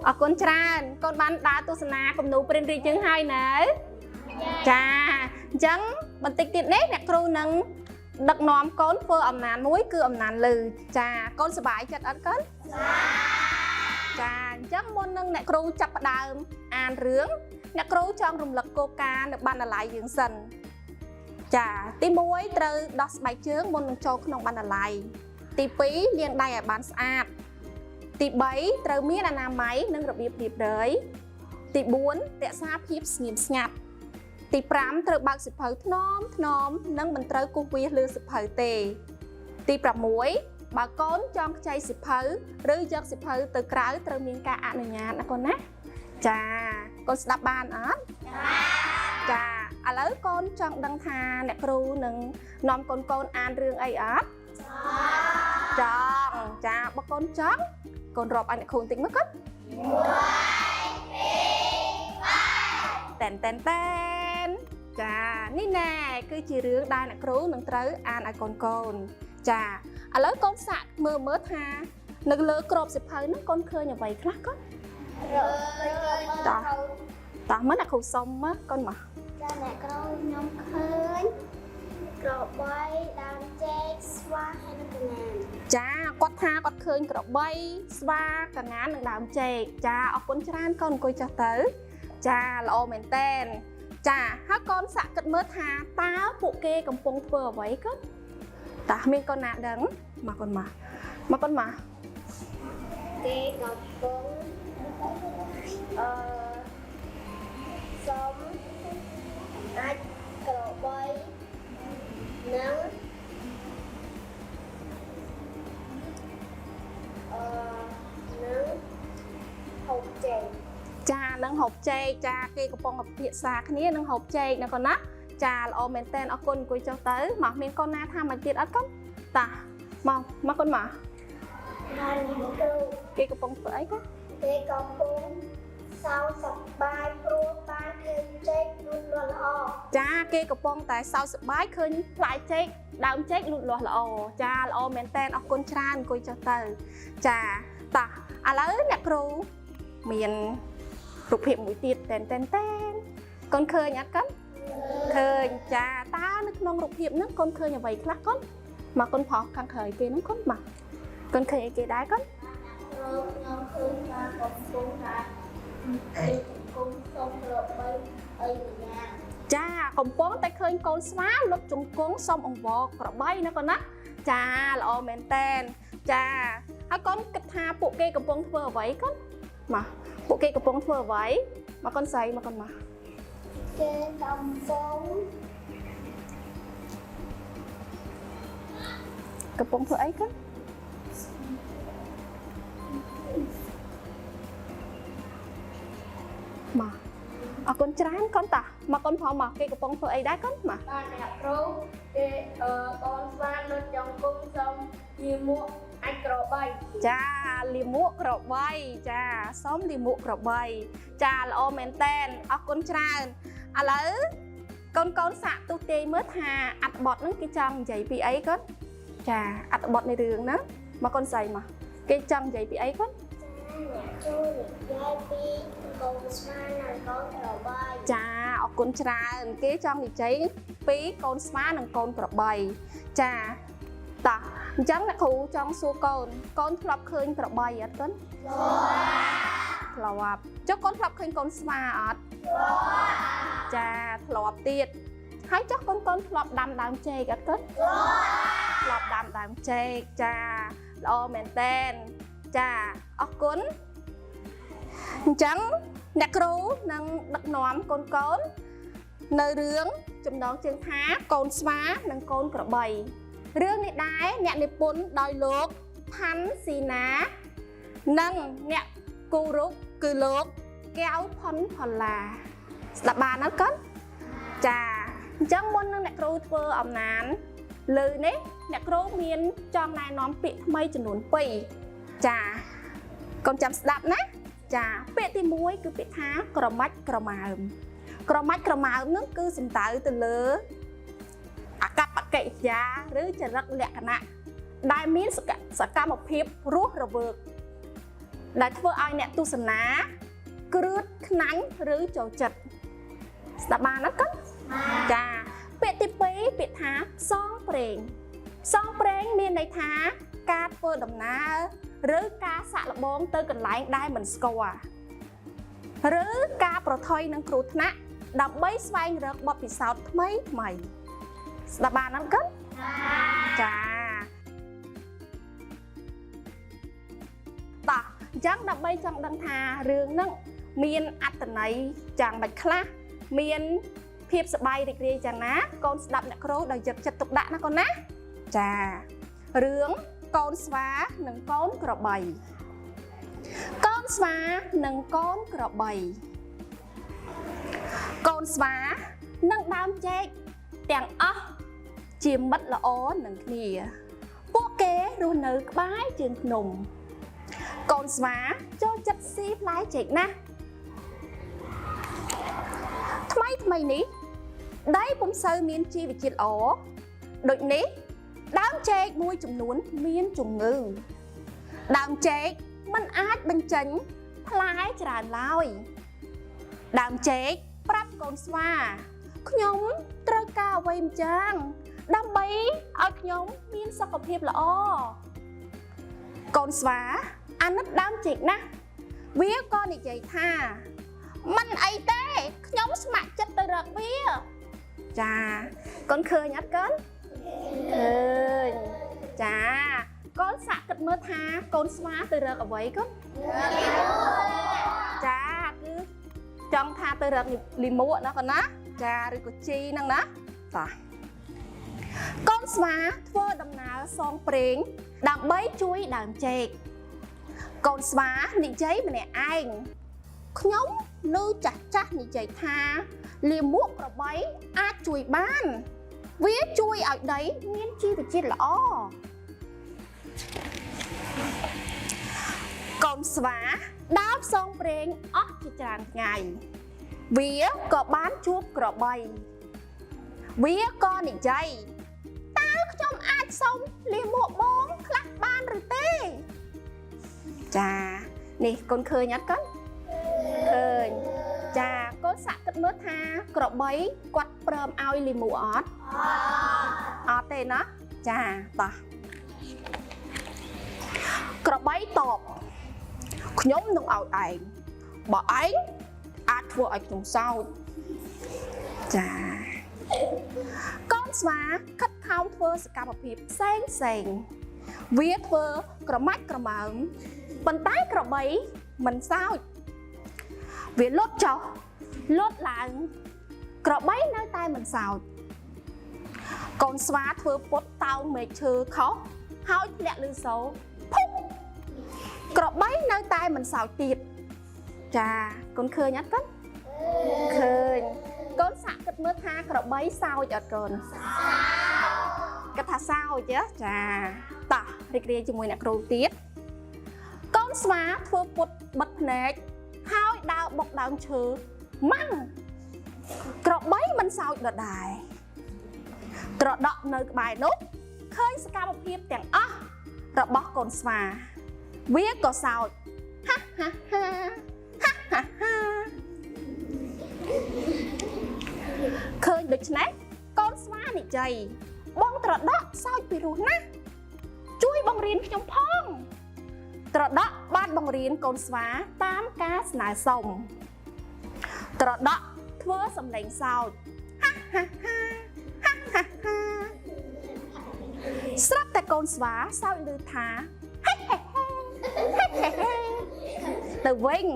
ở con tràn con bán đá tu sna cầm nụ bên rì chứng hai nè cha chẳng bằng tích tiết nét nè kêu nâng đặc nóm con phơ ẩm nàn mũi cứ ẩm nàn lừ cha con sẽ bài chặt ăn cất cha chắc môn nâng nè kêu chập đàm an rướng nè kêu trong rùng lực coca được ban lại dưỡng sần cha tí muối từ đọt bài chướng môn nâng châu không ban lại tí phí liên đài ở bán sạch tí bấy từ miết là nam máy nâng rập điệp đấy tí bốn tệ xa hiếp nghiệm ngặt tí pram từ bạc sụp hở nóm nâng mình từ cô vi lư sụp hở tề tí pram muối bà con trong chay sụp hở rư giấc sụp hở từ trái từ miếng cá ăn ở nhà nè con nè chà con đáp bàn á chà à lấy con trong đăng thà nè kêu nâng nóm con ăn riêng ấy á chọn chà bà con chọn con rộp anh khôn tính mất hết tên chà ní nè cứ chỉ rướng đai nè cứu nâng tới an ai con chà à lấy con sạc mơ mớ tha nâng lỡ crop xịp hơi nó con khơi nhà vậy khác có tao mới là khẩu sông á con mà cha nè con nhóm khơi crop bay đam check swa hay nó nè cha quát tha quát khơi crop bay swa cả ngán nâng đam check cha ở con tràn con coi cho tới cha là ô mền tên chà hát con xạ cất mớ thà táo phụ kê cầm phong phơ vậy cất ta miên con nạ đắng mà con mà kê cầm phong sống ách cờ bay nắng nắng hộp chè cha nâng hộp chay cha kê cầm phong ngọc thiện xa cái này nâng hộp chay nè con á cha là ô mền tên ở con coi cho tới mà miên con nạ tham mà tiết ớt cất ta mà con mà kê cầm phong phở ấy cất kê cầm phong sau sập bài pro ba kê check luôn luôn lo cha kê cầm phong tại sau sập bài khơi lại check đào check luôn luôn là cha là ô mền tên ở con tràn coi cho tới cha ta à lấy nè kêu miền rụp hiểm mũi tiệt tên con khơi nhát cất khơi cha ta nước non rụp hiểm nước con khơi nhà vậy khác con mà con phò khăn khởi kia nó con mà con khơi kia đái con cha còn bón tay khơi con xóa lúc chúng cuốn xong ông vợ cọp bay nó con á cha là ô mền tên cha hả con kịch tha bộ kê cầm bông thưa vậy con mà bộ kê cầm bông thưa vậy mà con say mà con mà kê cầm bông thưa ấy con mà con trán con ta mà con phò mà kê cầm bông thưa ấy đấy con mà nè pro kê con xoan lên trong cung xong đi mua anh cờ bay cha li muộn cờ bay cha xóm li muộn cờ bay cha là ô mền tên ở con tràn à lấy con sạ tu tê mới thà ắt bọt nó cái chân giày bị ấy con cha ắt bọt này đường đó mà con giày mà cái chân giày bị ấy con cha ở con tràn cái chân thì cháy phí con smá nâng con cờ bay cha ta chẳng là khu trong xua con lọc khơi cờ bay ở con lọc cho con lọc khơi con smá ở cha lọc tiệt hãy chắc con lọc đam chê ở con lọc đam chê cha lo mền tên cha ở con chẳng nè kêu nâng đặt nóm con nơi rướng trong đó chương thá con smá nâng con cờ bay rương này đái nè này bốn đòi lốp thắn xì ná nâng nè cu rút cư lốp kéo phấn là đập bàn nó cất chà chẳng muốn nâng nè kêu thơ ẩm nán lư nế nè kêu miên trong này nóm bị mây cho nốn pì chà con chăm đập ná chà bị thì muối cứ bị thá cờ màu nó cứ xâm tạo từ lứa cặp kệ giá rứ cho rất lẹ nè đại miến sẽ cả một hiệp rút rồi vượt ដែលធ្វើឲ្យអ្នកទស្សនាគ្រឿតខ្នាញ់ឬចូលចិត្តស្ដាប់បានណាកូនចាពាក្យទី2ពាក្យថាផ្សងព្រេងផ្សងព្រេងមានន័យថាការធ្វើដំណើរឬការសាក់លបងទៅកន្លែងដែលមិនស្គាល់ឬការប្រថុយនឹងគ្រោះថ្នាក់ដើម្បីស្វែងរកបទពិសោធន៍ថ្មីស្ដាប់បានណាកូនចាតោះអញ្ចឹងដើម្បីចង់ដឹងថារឿងហ្នឹងមានអត្ថន័យយ៉ាងម៉េចខ្លះមានភាពសប្បាយរីករាយយ៉ាងណាកូនស្ដាប់អ្នកគ្រូដោយយកចិត្តទុកដាក់ណាកូនណាចារឿងកូនស្វានិងកូនក្របីកូនស្វានិងកូនក្របីកូនស្វានិងដើមចេកទាំងអស់ជាមិត្តល្អនឹងគ្នាពួកគេរស់នៅក្បែរជើងភ្នំកូនស្វាចូលចិត្តស៊ីផ្លែចេកណាស់ថ្មីនេះដីពុំសូវមានជីវជាតិល្អដូចនេះដើមចេកមួយចំនួនមានជំងឺដើមចេកមិនអាចបញ្ចេញផ្លែច្រើនឡើយដើមចេកប្រាប់កូនស្វាខ្ញុំត្រូវការអ្វីម្យ៉ាងដើម្បីឲ្យខ្ញុំមានសុខភាពល្អកូនស្វាអាណិតដើមចេកណាស់វាក៏និយាយថាមិនអីទេខ្ញុំស្ម័គ្រចិត្តទៅរកវាចាកូនឃើញអត់កូនឃើញចាកូនសាក់គិតមើលថាកូនស្វាទៅរកអ្វីកូនចាគឺចង់ថាទៅរកលីមួកណាកូនណាចាឬក៏ជីហ្នឹងណាចាកូនស្វាធ្វើដំណើរសងព្រេងដើម្បីជួយដើមចេកកូនស្វានិយាយម្នាក់ឯងខ្ញុំឮចាស់និយាយថាលាមកក្របីអាចជួយបានវាជួយឲ្យដីមានជីវជាតិល្អកូនស្វាដើរផ្សងព្រេងអស់ជាច្រើនថ្ងៃវាក៏បានជួបក្របីវាក៏និយាយតើខ្ញុំអាចសុំលាមកបងខ្លះបានឬទេចានេះកូនឃើញអត់កូនឃើញចាកូនសាក់គិតមើលថាក្របីគាត់ព្រមឲ្យលីមួអត់អត់ទេណាចាតោះក្របីតបខ្ញុំនឹងឲ្យឯងបើឯងអាចធ្វើឲ្យខ្ញុំសោកចាកូនស្វាខិតខំធ្វើសកម្មភាពផ្សេងវាធ្វើក្រមាច់ក្រមើមប៉ុន្តែក្របីមិនសោកវាលត់ចុះលត់ឡើងក្របីនៅតែមិនសោកកូនស្វាធ្វើពុតតោងមែកឈើខុសហើយធ្លាក់លឺសូរភុកក្របីនៅតែមិនសោកទៀតចាកូនឃើញអត់កូនឃើញកូនសាក់គិតមើលថាក្របីសោកអត់កូនគិតថាសោកចាតោះរីករាយជាមួយអ្នកគ្រូទៀតកូនស្វាធ្វើពុតបិទភ្នែកហើយដើរបុកដើមឈើម៉ាំងក្របីមិនសោកដដែលត្រដក់នៅក្បែរនោះឃើញសកម្មភាពទាំងអស់របស់កូនស្វាវាក៏សោកហាហាហាហាហាហាឃើញដូច្នេះកូនស្វានិយាយបងត្រដក់សោកពីរោះណាស់ជួយបង្រៀនខ្ញុំផងត្រដក់បានបង្រៀនកូនស្វាតាមការស្នើសុំត្រដក់ធ្វើសំឡេងសើចហាហាហាហាហាហាស្រាប់តែកូនស្វាសើចឮថាហេហេហេហេហេទៅវិញ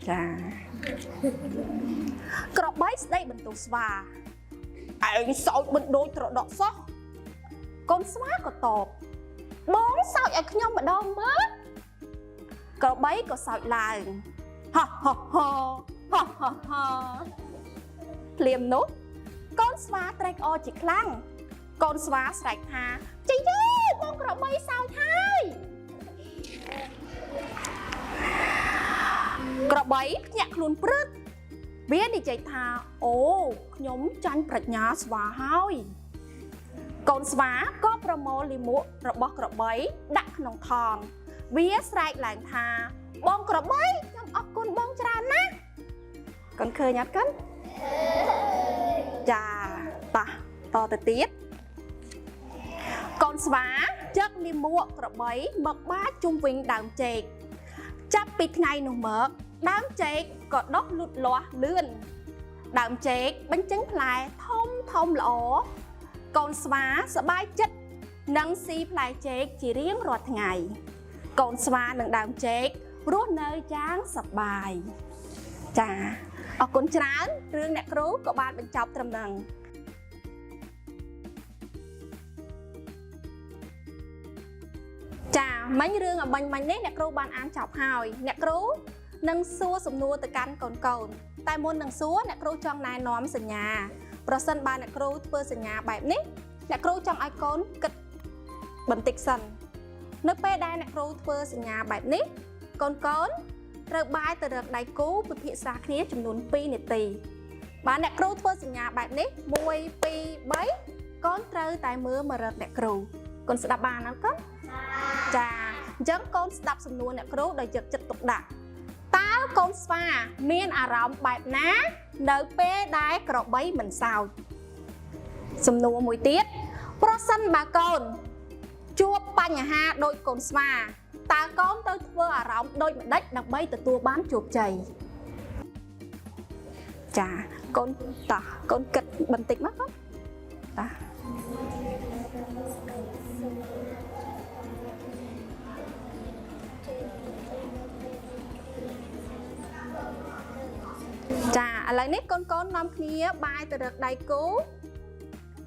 ចាក្របីស្ដីបន្ទោសស្វាឯងសើចមិនដូចត្រដក់សោះកូនស្វាក៏តបបងសើចឲ្យខ្ញុំម្ដងមើលក្របីក៏សើចឡើងហោះហោះហោហោះហោះហោភ្លាមនោះកូនស្វាត្រេកអរជាខ្លាំងកូនស្វាស្រែកថាជីយូបងក្របីសើចហើយក្របីភ្ញាក់ខ្លួនព្រឹកវានិយាយថាអូខ្ញុំចាញ់ប្រាជ្ញាស្វាហើយកូនស្វាក៏ប្រមូលលាមករបស់ក្របីដាក់ក្នុងថង់វាស្រែកឡើងថា បងក្របីខ្ញុំអរគុណបងច្រើនណាកូនឃើញអត់កូនចាតទៅទៀតកូនស្វាចឹកលាមកក្របីមកបាចជុំវិញដើមចេកចាប់ពីថ្ងៃនោះមកដើមចេកក៏ដុះលូតលាស់លឿនដើមចេកបញ្ចេញផ្លែធំល្អកូនស្វាសប្បាយចិត្តនឹងស៊ីផ្លែចេកជារៀងរាល់ថ្ងៃកូនស្វានិងដើមចេករស់នៅយ៉ាងសប្បាយចាអរគុណច្រើនរឿងអ្នកគ្រូក៏បានបញ្ចប់ត្រឹមហ្នឹងចាមិញរឿងអំបញ្ញមិញនេះអ្នកគ្រូបានអានចប់ហើយអ្នកគ្រូនឹងសួរសំណួរទៅកាន់កូនតែមុននឹងសួរអ្នកគ្រូចង់ណែនាំសញ្ញាប្រសិនបើអ្នកគ្រូធ្វើសញ្ញាបែបនេះអ្នកគ្រូចង់ឲ្យកូនគិតបន្តិចសិននៅពេលដែលអ្នកគ្រូធ្វើសញ្ញាបែបនេះកូនត្រូវបែរទៅរកដៃគូពិភាក្សាគ្នាចំនួន2នាទីបើអ្នកគ្រូធ្វើសញ្ញាបែបនេះ1 2 3កូនត្រូវតែមើលមករកអ្នកគ្រូកូនស្ដាប់បានអត់កូនចាអញ្ចឹងកូនស្ដាប់សំណួរអ្នកគ្រូដោយយកចិត្តទុកដាក់តើកូនស្វាមានអារម្មណ៍បែបណានៅពេលដែលក្របីមិនសើចសំណួរមួយទៀតប្រសិនបើកូនជួបបញ្ហាដូចកូនស្វាតើកូនទៅធ្វើអារម្មណ៍ដូចម្ដេចដើម្បីទទួលបានជោគជ័យចាកូនកូនគិតបន្តិចមកកូនចាឥឡូវនេះកូននាំគ្នាបាយទៅរកដៃគូ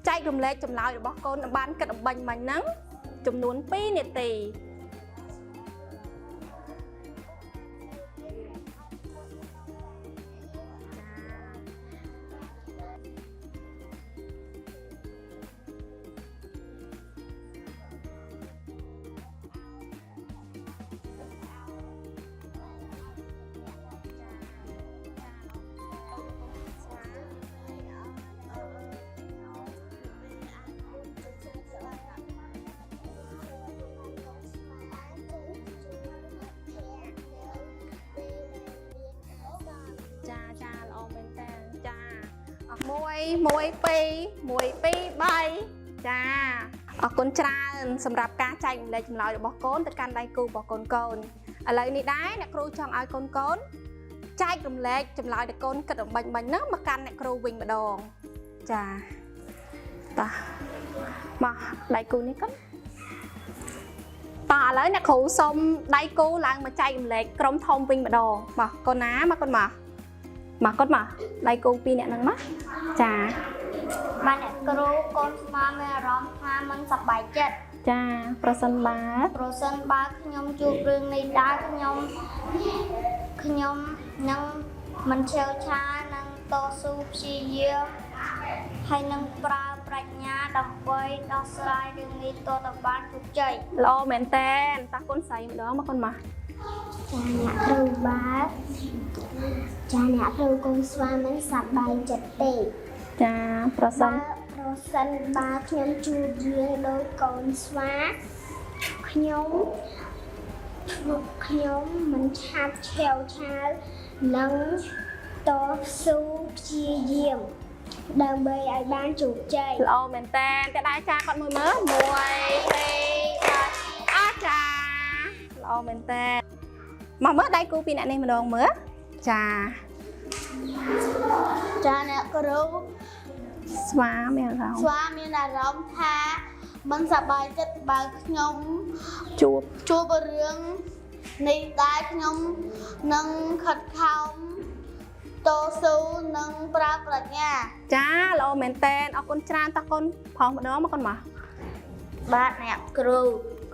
ចែករំលែកចម្លើយរបស់កូនបានគិតអំបញ្ញមិញហ្នឹងចំនួន2នាទី1 2 3ចាអរគុណច្រើនសម្រាប់ការចែករំលែកចម្លើយរបស់កូនទៅកាន់ដៃគូរបស់កូនឥឡូវនេះដែរអ្នកគ្រូចង់ឲ្យកូនចែករំលែកចម្លើយដែលកូនគិតអំបញ្ញមិញហ្នឹងមកកាន់អ្នកគ្រូវិញម្ដងចាមកដៃគូនេះកូនឥឡូវអ្នកគ្រូសុំដៃគូឡើងមកចែករំលែកក្រុមធំវិញម្ដងមកកូនណាមកកូនមកដៃគូ2អ្នកហ្នឹងមកចាបាទអ្នកគ្រូកូនស្មាមានអារម្មណ៍ថាមិនសប្បាយចិត្តចាប្រសិនបើខ្ញុំជួបរឿងនេះដែរខ្ញុំនឹងមិនឆេវឆាវនឹងតស៊ូព្យាយាមហើយនឹងប្រើប្រាជ្ញាដើម្បីដោះស្រាយរឿងនេះទាល់តែបានជោគជ័យល្អមែនតើតាកូនស្រីម្ដងមកកូនមកចាអ្នកគ្រូបាទអ្នកគ្រូកូនស្វាមិនសប្បាយចិត្តទេចាប្រសិនបើខ្ញុំជួបរឿងដោយកូនស្វាខ្ញុំមិនឆាប់ឆេវឆាវនឹងតស៊ូព្យាយាមដើម្បីឲ្យបានជោគជ័យល្អមែនតើដែរចាគាត់មើល1 2 3អាចាល្អមែនតើមកមើលដៃគូពីអ្នកនេះម្ដងមើលចាអ្នកគ្រូស្វាមានអារម្មណ៍ថាមិនសប្បាយចិត្តបើខ្ញុំជួបរឿងនេះដែរខ្ញុំនឹងខិតខំតស៊ូនឹងប្រើប្រាជ្ញាចាល្អមែនតើអរគុណច្រើនតោះកូនផុសម្ដងមកកូនមកបាទអ្នកគ្រូ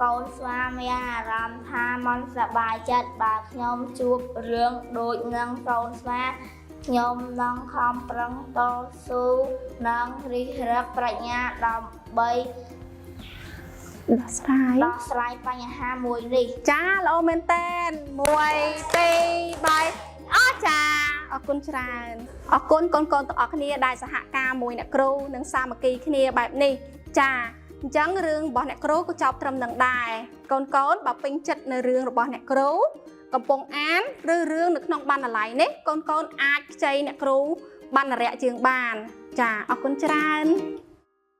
កូនស្វាមានអារម្មណ៍ថាមិនសប្បាយចិត្តបើខ្ញុំជួបរឿងដូចនឹងកូនស្វាខ្ញុំនឹងខំប្រឹងតស៊ូនិងរិះរឹបប្រាជ្ញាដើម្បីដោះស្រាយបញ្ហាមួយនេះចាល្អមែនតើ1 2 3អចាអរគុណច្រើនអរគុណកូនទាំងអស់គ្នាដែលសហការមួយអ្នកគ្រូនិងសាមគ្គីគ្នាបែបនេះចាអញ្ចឹងរឿងរបស់អ្នកគ្រូក៏ចប់ត្រឹមនឹងដែរកូនបើពេញចិត្តនៅរឿងរបស់អ្នកគ្រូ កំពុងអានឬរឿងនៅក្នុងបណ្ណាល័យនេះកូនៗអាចខ្ចីអ្នកគ្រូបណ្ណារៈជាងបានចាអរគុណច្រើន